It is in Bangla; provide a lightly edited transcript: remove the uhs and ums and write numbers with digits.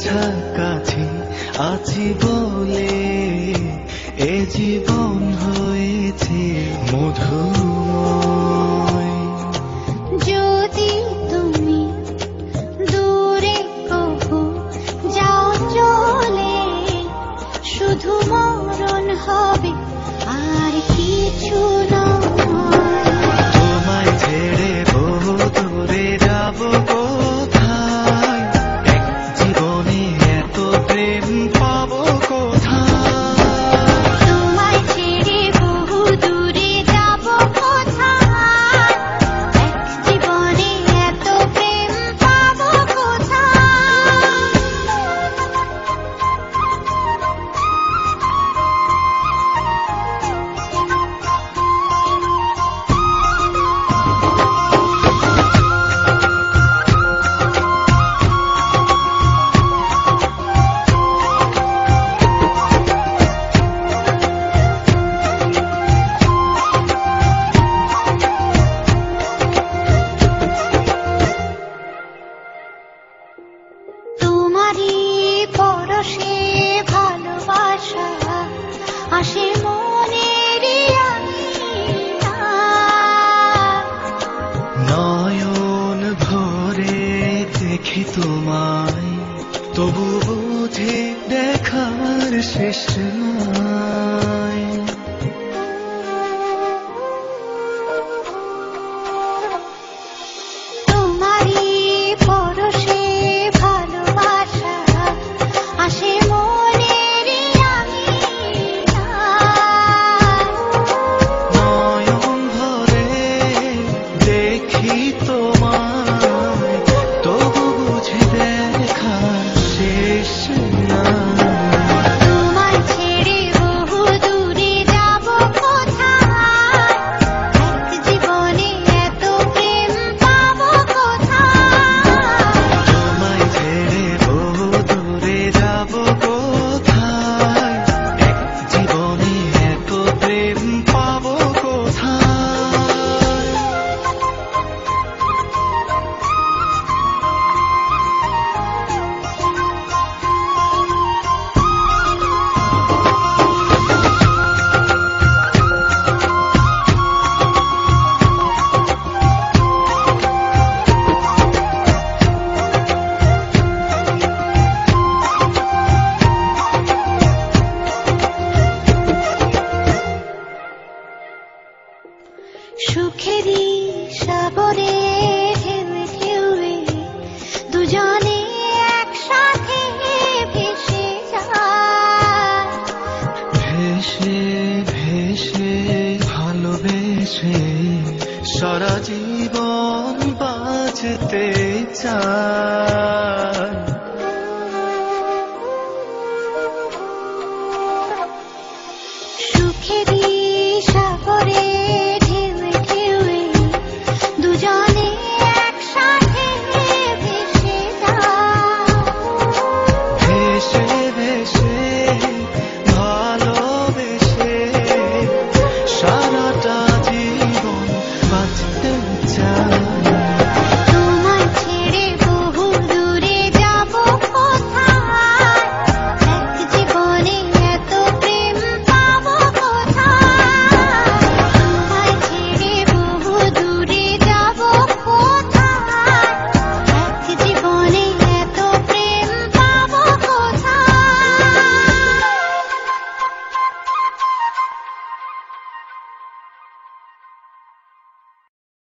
কাছাকাছি আছি বলে এ জীবন হয়েছে মধুময়। যদি তুমি দূরে কবু যাও চলে, শুধু মরণ হবে আর কিছু নয়। তোমায় ছেড়ে বহু দূরে যাব কোথায়, এক জীবনে এত প্রেম পাবো কোথায়। তোমায় ছেড়ে বহু দূরে যাব কোথায়, এক জীবনে এত প্রেম পাবো কোথায়। তোমারই পরশে ভালোবাসা আসে মনের নয়ন ভরে দেখি তোমায়, তবু বুঝি দেখার শেষ নাই। তোমারই পরশে ভালোবাসা আসে মনের নয়ন ভরে দেখি তোমায়, তবু বুঝি দেখার শেষ নাই। তোমায় ছেড়ে বহু দূরে যাব কোথায়, এক জীবনে এত প্রেম পাবো কোথায়। তোমায় ছেড়ে বহু দূরে যাব কোথায়, এক জীবনে এত প্রেম পাবো কোথায়। সুখেরই সাগরে ঢেউয়ে ঢেউয়ে দুজনে একসাথে ভেসে যায়। ভেসে ভেসে ভালোবেসে সারা জীবন বাঁচতে চায়।